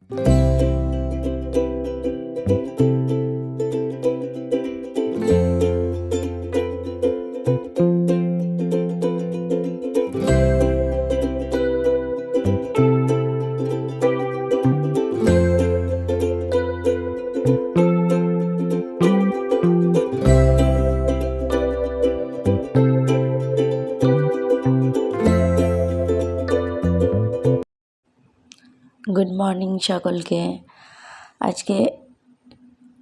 Good morning সকলকে। আজকে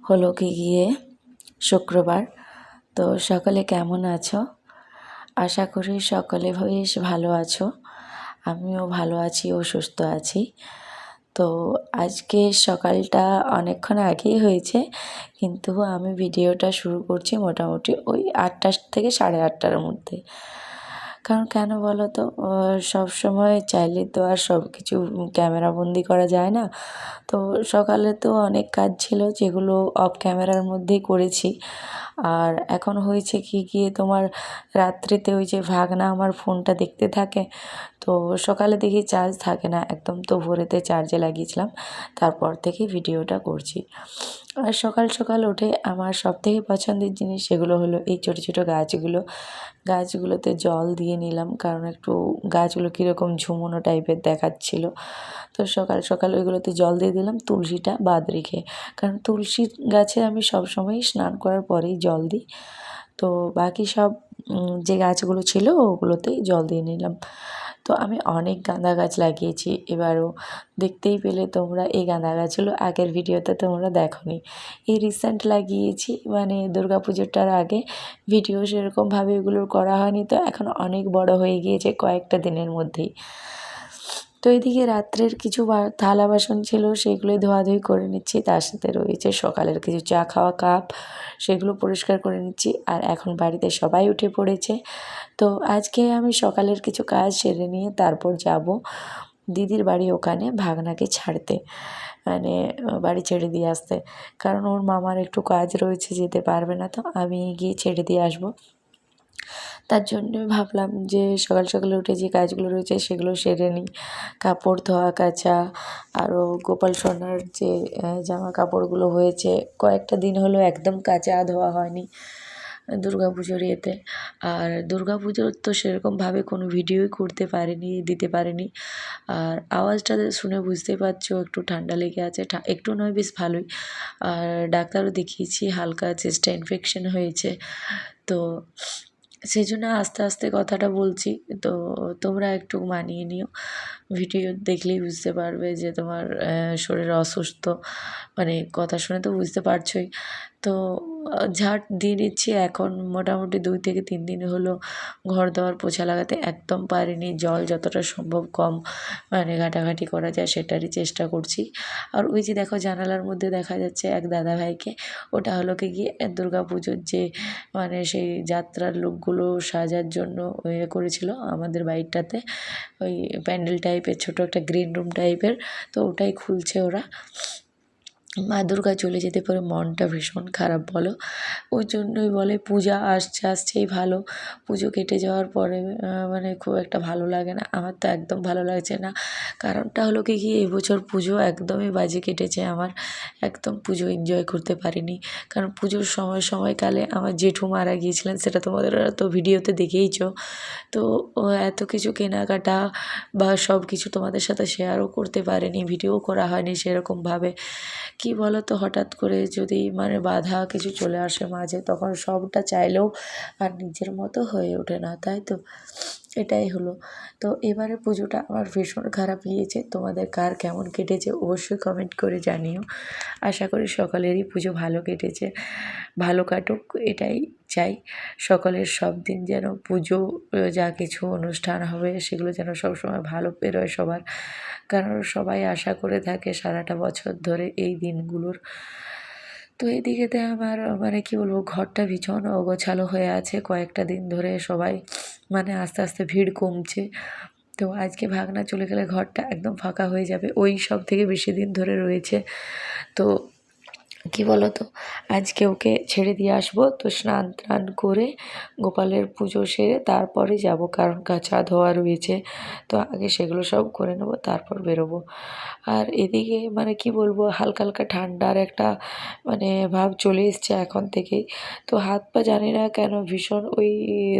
হলো কি গিয়ে শুক্রবার। তো সকলে কেমন আছো? আশা করি সকলে বেশ ভালো আছো। আমিও ভালো আছি ও সুস্থ আছি। তো আজকে সকালটা অনেকক্ষণ আগেই হয়েছে, কিন্তু আমি ভিডিওটা শুরু করছি মোটামুটি ওই 8টা থেকে 8:30টার মধ্যে। কারণ কেন বলো তো, সবসময় চাইলে তো আর সব কিছু ক্যামেরাবন্দি করা যায় না। তো সকালে তো অনেক কাজ ছিল যেগুলো অফ ক্যামেরার মধ্যেই করেছি। আর এখন হয়েছে কি গিয়ে তোমার, রাত্রিতে ওই যে ভাগনা আমার ফোনটা দেখতে থাকে, তো সকালে দেখি চার্জ থাকে না একদম, তো ভোরেতে চার্জে লাগিয়েছিলাম, তারপর থেকেই ভিডিওটা করছি। আর সকাল সকাল উঠে আমার সবথেকে পছন্দের জিনিস সেগুলো হলো এই ছোটো ছোটো গাছগুলোতে জল দিয়ে নিলাম, কারণ একটু গাছগুলো কীরকম ঝুমোনো টাইপের দেখাচ্ছিলো। তো সকাল সকাল ওইগুলোতে জল দিয়ে দিলাম, তুলসীটা বাদ রেখে, কারণ তুলসী গাছে আমি সবসময়ই স্নান করার পরেই জল দিই। তো বাকি সব যে গাছগুলো ছিল ওগুলোতেই জল দিয়ে নিলাম। তো আমি অনেক গাঁদা গাছ লাগিয়েছি এবারও, দেখতেই পেলে তোমরা এই গাঁদা গাছগুলো আগের ভিডিওতে তোমরা দেখোনি। এই রিসেন্ট লাগিয়েছি, মানে দুর্গাপুজোটার আগে ভিডিও সেরকমভাবে এগুলোর করা হয়নি, তো এখন অনেক বড় হয়ে গিয়েছে কয়েকটা দিনের মধ্যেই। তো এদিকে রাত্রের কিছু থালা বাসন ছিল, সেগুলোই ধোয়াধুয়ি করে নিচ্ছি, তার সাথে রয়েছে সকালের কিছু চা খাওয়া কাপ, সেগুলো পরিষ্কার করে নিচ্ছি। আর এখন বাড়িতে সবাই উঠে পড়েছে। তো আজকে আমি সকালের কিছু কাজ সেরে নিয়ে তারপর যাব দিদির বাড়ি, ওখানে ভাগনাকে ছাড়তে, মানে বাড়ি ছেড়ে দিয়ে আসতে, কারণ ওর মামার একটু কাজ রয়েছে, যেতে পারবে না, তো আমি গিয়ে ছেড়ে দিয়ে আসবো। তার জন্য ভাবলাম যে সকাল সকালে উঠে যে কাজগুলো রয়েছে সেগুলো সেরে নিই। কাপড় ধোয়া কাচা, আরও গোপাল সোনার যে জামা কাপড়গুলো হয়েছে, কয়েকটা দিন হলো একদম কাচা ধোয়া হয়নি দুর্গাপুজোর ইয়েতে। আর দুর্গাপুজোর তো সেরকমভাবে কোনো ভিডিওই করতে পারিনি, দিতে পারিনি। আর আওয়াজটা শুনে বুঝতেই পারছো একটু ঠান্ডা লেগে আছে, একটু নয় বেশ ভালোই। আর ডাক্তারও দেখিয়েছি, হালকা চেস্টে ইনফেকশন হয়েছে, তো সেই জন্য আস্তে আস্তে কথাটা বলছি। তো তোমরা একটু মানিয়ে নিও, ভিডিও দেখলেই বুঝতে পারবে যে তোমার শরীর অসুস্থ, মানে কথা শুনে তো বুঝতে পারছোই। তো ঝাঁট দিয়ে নিচ্ছি এখন, মোটামুটি 2 থেকে 3 দিন হলো ঘর দেওয়ার পোছা লাগাতে একদম পারিনি। জল যতটা সম্ভব কম মানে ঘাটাঘাটি করা যায় সেটারই চেষ্টা করছি। আর ওই যে দেখো জানালার মধ্যে দেখা যাচ্ছে এক দাদাভাইকে, ওটা হলো কি গিয়ে দুর্গাপুজোর যে মানে সেই যাত্রার লোকগুলো সাজার জন্য ইয়ে করেছিল আমাদের বাড়িটাতে, ওই প্যান্ডেল টাইপের ছোটো একটা গ্রিন রুম টাইপের, তো ওটাই খুলছে ওরা। মা দুর্গা চলে যেতে পারে মনটা ভীষণ খারাপ বলো। ওই জন্যই বলে পূজা আসছেই ভালো, পুজো কেটে যাওয়ার পরে মানে খুব একটা ভালো লাগে না। আমার তো একদম ভালো লাগছে না। কারণটা হলো কি এবছর পুজো একদমই বাজে কেটেছে আমার, একদম পুজো এনজয় করতে পারিনি। কারণ পুজোর সময়কালে আমার জেঠু মারা গিয়েছিলেন, সেটা তোমাদের তো ভিডিওতে দেখেইছো। তো এত কিছু কেনাকাটা বা সব কিছু তোমাদের সাথে শেয়ারও করতে পারিনি, ভিডিও করা হয়নি সেরকমভাবে। কী বলো তো, হঠাৎ করে যদি মানে বাধা কিছু চলে আসে মাঝে, তখন সবটা চাইলেও আর নিজের মতো হয়ে ওঠে না, তাই তো? এটাই হলো। তো এবারে পুজোটা আমার ভীষণ খারাপ গিয়েছে। তোমাদের কার কেমন কেটেছে অবশ্যই কমেন্ট করে জানিও। আশা করি সকলেরই পুজো ভালো কেটেছে, ভালো কাটুক এটাই চাই। সকলের সব দিন যেন পুজো যা কিছু অনুষ্ঠান হবে সেগুলো যেন সবসময় ভালো বেরোয় সবার, কারণ সবাই আশা করে থাকে সারাটা বছর ধরে এই দিনগুলোর। তো এদিকেতে আমার মানে কী বলবো, ঘরটা ভীষণ অগোছালো হয়ে আছে কয়েকটা দিন ধরে। সবাই মানে আস্তে আস্তে ভিড় কমছে, তো আজকে ভাগনা চলে গেলে ঘরটা একদম ফাঁকা হয়ে যাবে, ওই সব থেকে বেশি দিন ধরে রয়েছে। তো কি বলো তো, আজকে ওকে ছেড়ে দিয়ে আসবো, তো স্নান টান করে গোপালের পুজো সেরে তারপরে যাব, কারণ কাচা ধোয়া রয়েছে। তো আগে সেগুলো সব করে নেবো, তারপর বেরোবো। আর এদিকে মানে কি বলবো, হালকা হালকা ঠান্ডার একটা মানে ভাব চলে এসছে এখন থেকেই। তো হাত পা জানি না কেন ভীষণ ওই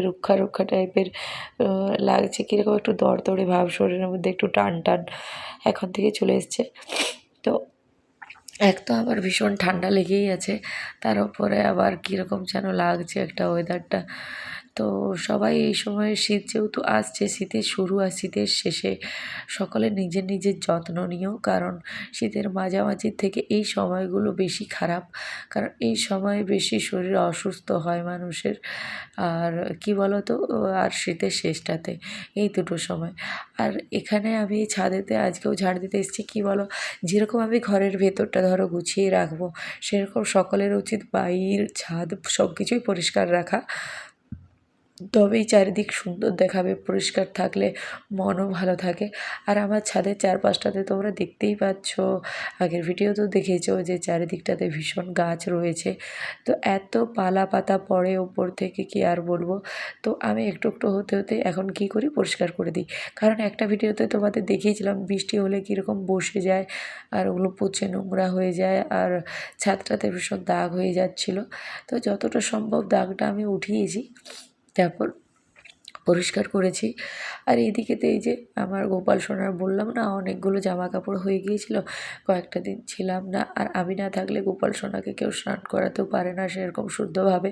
রুক্ষা রুক্ষা টাইপের লাগছে, কীরকম একটু দরদরে ভাব, শরীরের মধ্যে একটু টান টান এখন থেকে চলে এসছে। তো এক তো আমার ভীষণ ঠান্ডা লেগেই আছে, তার উপরে আবার কীরকম যেন লাগছে একটা ওয়েদারটা। তো সবাই এই সময় শীত যেহেতু আসছে, শীতের শুরু আর শীতের শেষে সকলে নিজের নিজের যত্ন নিও, কারণ শীতের মাঝামাঝি থেকে এই সময়গুলো বেশি খারাপ, কারণ এই সময় বেশি শরীর অসুস্থ হয় মানুষের। আর কি বলো তো, আর শীতের শেষটাতে, এই দুটো সময়। আর এখানে আমি ছাদেতে আজকেও ঝাড় দিতে এসেছি। কি বলো, যেরকম আমি ঘরের ভেতরটা ধরো গুছিয়ে রাখবো, সেরকম সকলের উচিত বাইর ছাদ সব কিছুই পরিষ্কার রাখা, তবেই চারিদিক সুন্দর দেখাবে। পরিষ্কার থাকলে মনও ভালো থাকে। আর আমার ছাদের চারপাশটাতে তোমরা দেখতেই পাচ্ছ, আগের ভিডিওতেও দেখেছো যে চারিদিকটাতে ভীষণ গাছ রয়েছে। তো এত পালা পাতা পড়ে ওপর থেকে, কি আর বলবো। তো আমি একটু একটু হতে হতে এখন কি করি, পরিষ্কার করে দিই। কারণ একটা ভিডিওতে তোমাদের দেখিয়েছিলাম বৃষ্টি হলে কীরকম বসে যায় আর ওগুলো পচে নোংরা হয়ে যায়, আর ছাদটাতে ভীষণ দাগ হয়ে যাচ্ছিলো। তো যতটা সম্ভব দাগটা আমি উঠিয়েছি, তারপর পরিষ্কার করেছি। আর এইদিকেতে এই যে আমার গোপাল সোনার বললাম না, অনেকগুলো জামা কাপড় হয়ে গিয়েছিল, কয়েকটা দিন ছিলাম না। আর আমি না থাকলে গোপাল সোনাকে কেউ স্নান করাতেও পারে না সেরকম শুদ্ধভাবে।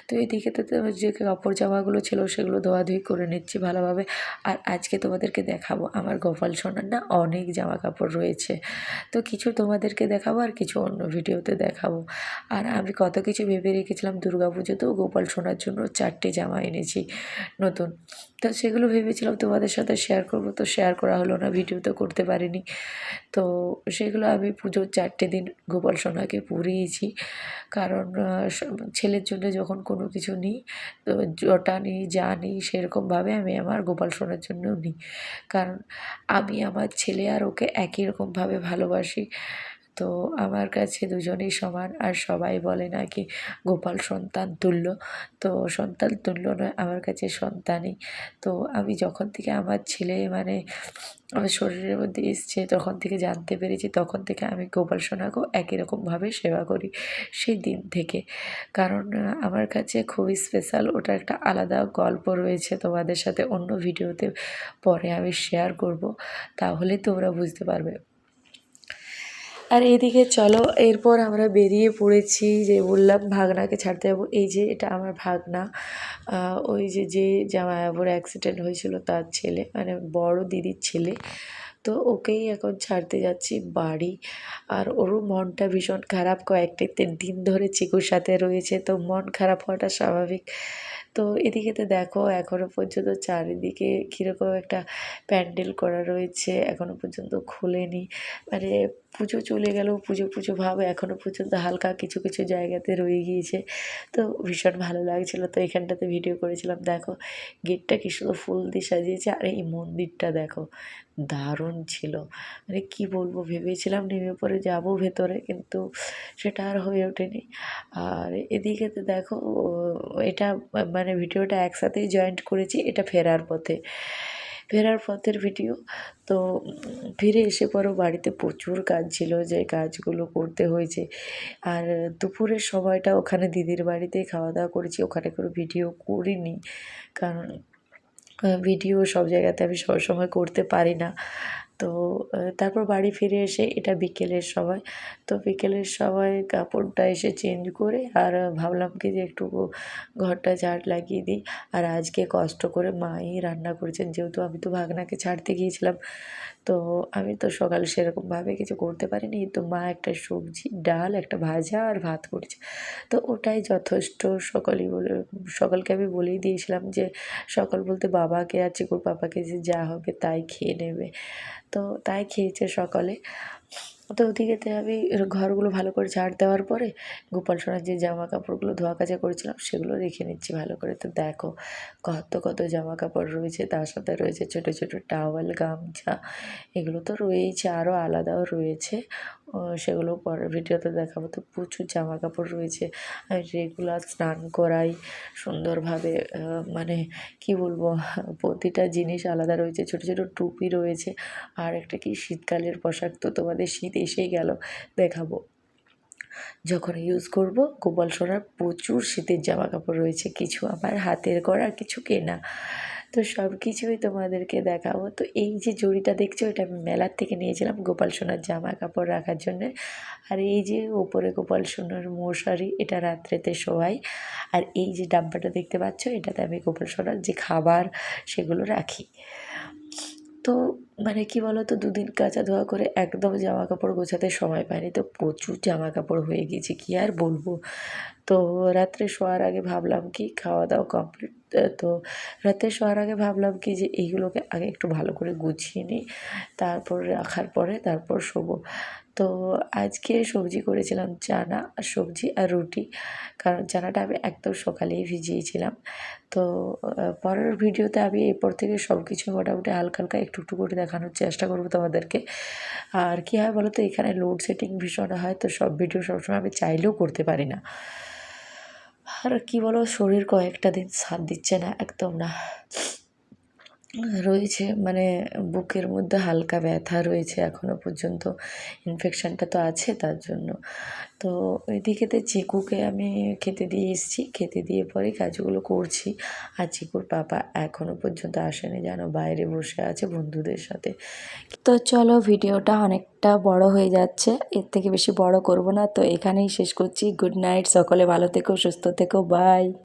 তো এইদিকেতে তো যে কাপড় জামাগুলো ছিল সেগুলো ধোয়াধুয়ি করে নিচ্ছি ভালোভাবে। আর আজকে তোমাদেরকে দেখাবো আমার গোপাল সোনার না অনেক জামা কাপড় রয়েছে। তো কিছু তোমাদেরকে দেখাবো আর কিছু অন্য ভিডিওতে দেখাবো। আর আমি কত কিছু ভেবে রেখেছিলাম, দুর্গাপুজোতেও গোপাল সোনার জন্য 4টে জামা এনেছি নতুন। তো সেগুলো ভেবেছিলাম তোমাদের সাথে শেয়ার করবো, তো শেয়ার করা হলো না, ভিডিও তো করতে পারিনি। তো সেগুলো আমি পুজোর 4টে দিন গোপাল সোনাকে পরিয়েছি। কারণ ছেলের জন্য যখন কোনো কিছু নিই, তো যটা নিই যা নিই সেরকমভাবে আমি আমার গোপাল সোনার জন্যও নিই। কারণ আমি আমার ছেলে আর ওকে একই রকমভাবে ভালোবাসি। তো আমার কাছে দুজনেই সমান। আর সবাই বলে নাকি গোপাল সন্তান তুল্য। তো সন্তান তুল্য নয়, আমার কাছে সন্তানই। তো আমি যখন থেকে আমার ছেলে মানে আমার শরীরের মধ্যে এসছে, তখন থেকে জানতে পেরেছি, তখন থেকে আমি গোপাল সোনাকেও একই রকমভাবে সেবা করি সেই দিন থেকে। কারণ আমার কাছে খুবই স্পেশাল, ওটা একটা আলাদা গল্প রয়েছে, তোমাদের সাথে অন্য ভিডিওতে পরে আমি শেয়ার করব, তাহলে তোমরা বুঝতে পারবে। আর এদিকে চলো, এরপর আমরা বেরিয়ে পড়েছি, যে বললাম ভাগনাকে ছাড়তে যাবো। এই যে এটা আমার ভাগনা, ওই যে জামাইবাবুর অ্যাক্সিডেন্ট হয়েছিল তার ছেলে, মানে বড় দিদির ছেলে। তো ওকেই এখন ছাড়তে যাচ্ছি বাড়ি। আর ওরও মনটা ভীষণ খারাপ, কয়েকটা দিন ধরে চিকুর সাথে রয়েছে, তো মন খারাপ হওয়াটা স্বাভাবিক। তো এদিকেতে দেখো এখনও পর্যন্ত চারিদিকে কীরকম একটা প্যান্ডেল করা রয়েছে, এখনও পর্যন্ত খোলেনি। মানে পুজো চলে গেলেও পুজো পুজো ভাব এখনও পর্যন্ত হালকা কিছু কিছু জায়গাতে রয়ে গিয়েছে। তো ভীষণ ভালো লাগছিলো, তো এখানটাতে ভিডিও করেছিলাম। দেখো গেটটা কি সুন্দর ফুল দিয়ে সাজিয়েছে, আর এই মন্দিরটা দেখো দারুণ ছিল। মানে কি বলবো, ভেবেছিলাম নেমে পড়ে যাবো ভেতরে, কিন্তু সেটা আর হয়ে ওঠেনি। আর এদিকেতে দেখো এটা মানে ভিডিওটা একসাথেই জয়েন্ট করেছি, এটা ফেরার পথে, ফেরার পথের ভিডিও। তো ফিরে এসে পরও বাড়িতে প্রচুর কাজ ছিল, যে কাজগুলো করতে হয়েছে। আর দুপুরের সময়টা ওখানে দিদির বাড়িতেই খাওয়া দাওয়া করেছি, ওখানে কোনো ভিডিও করিনি, কারণ ভিডিও সব জায়গাতে আমি সবসময় করতে পারি না। তো তারপর বাড়ি ফিরে এসে এটা বিকেলের সময়। তো বিকেলের সময় কাপড়টা এসে চেঞ্জ করে আর ভাবলাম কি যে একটু ঘরটা ঝাড় লাগিয়ে দিই। আর আজকে কষ্ট করে মাই রান্না করেছেন, যেহেতু আমি তো ভাগনাকে ছাড়তে গিয়েছিলাম। তো আমি তো সকালে সেরকমভাবে কিছু করতে পারিনি, তো মা একটা সবজি, ডাল, একটা ভাজা আর ভাত করেছে। তো ওটাই যথেষ্ট। সকলকে আমি বলেই দিয়েছিলাম যে সকল বলতে বাবাকে আর চিকুর পাপাকে, যে যা হবে তাই খেয়ে নেবে। তো তাই খেয়েছে সকলে। তো ওদিকেতে আমি ঘরগুলো ভালো করে ঝাড় দেওয়ার পরে গোপাল সোনার যে জামা কাপড়গুলো ধোয়া কাচা করেছিলাম সেগুলো রেখে নিচ্ছি ভালো করে। তো দেখো কত কত জামা কাপড় রয়েছে, তার সাথে রয়েছে ছোটো ছোটো টাওয়েল, গামছা, এগুলো তো রয়েইছে, আরও আলাদাও রয়েছে, সেগুলো পরের ভিডিওতে দেখাবো। তো প্রচুর জামা কাপড় রয়েছে, আমি রেগুলার স্নান করাই সুন্দরভাবে, মানে কি বলবো, প্রতিটা জিনিস আলাদা রয়েছে, ছোটো ছোটো টুপি রয়েছে। আর একটা কি শীতকালের পোশাক, তো তোমাদের শীত এসেই গেল, দেখাবো যখন ইউজ করব। গোপাল সোনার প্রচুর শীতের জামা কাপড় রয়েছে, কিছু আমার হাতের করা, কিছু কেনা, তো সব কিছুই তোমাদেরকে দেখাবো। তো এই যে জড়িটা দেখছো, এটা আমি মেলার থেকে নিয়েছিলাম গোপাল সোনার জামা কাপড় রাখার জন্যে। আর এই যে ওপরে গোপাল সোনার মশারি, এটা রাত্রেতে শোয়াই। আর এই যে ডাব্বাটা দেখতে পাচ্ছ, এটাতে আমি গোপাল সোনার যে খাবার সেগুলো রাখি। তো মানে কি বলো তো, দুদিন কাচা ধোয়া করে একদম জামা কাপড় গোছাতে সময় পাইনি, তো প্রচুর জামা কাপড় হয়ে গেছে, কি আর বলবো। তো রাত্রে শোয়ার আগে ভাবলাম কি, খাওয়া দাওয়া কমপ্লিট, তো রাত্রে শোয়ার আগে ভাবলাম কি যে এইগুলোকে আগে একটু ভালো করে গুছিয়ে নিই, তারপর রাখার পরে তারপর শোবো। তো আজকে সবজি করেছিলাম, চানা সবজি আর রুটি, কারণ চানাটা আমি একদম সকালেই ভিজিয়েছিলাম। তো পরের ভিডিওতে আমি এরপর থেকে সব কিছু মোটামুটি হালকা হালকা একটু একটু করে দেখানোর চেষ্টা করবো তোমাদেরকে। আর কী হয় বলো তো, এখানে লোডশেডিং ভীষণ হয়, তো সব ভিডিও সবসময় আমি চাইলেও করতে পারি না। আর কী বলো, শরীর কয়েকটা দিন সাথ দিচ্ছে না, একদম না, রয়েছে মানে বুকের মধ্যে হালকা ব্যথা রয়েছে এখনও পর্যন্ত, ইনফেকশানটা তো আছে তার জন্য। তো ওইদিকেতে চিকুকে আমি খেতে দিয়ে এসেছি, খেতে দিয়ে পরে কাজগুলো করছি। আর চিকুর পাপা এখনও পর্যন্ত আসেনি, যেন বাইরে বসে আছে বন্ধুদের সাথে। তো চলো, ভিডিওটা অনেকটা বড় হয়ে যাচ্ছে, এর থেকে বেশি বড় করব না, তো এখানেই শেষ করছি। গুড নাইট, সকলে ভালো থেকো, সুস্থ থেকো, বাই।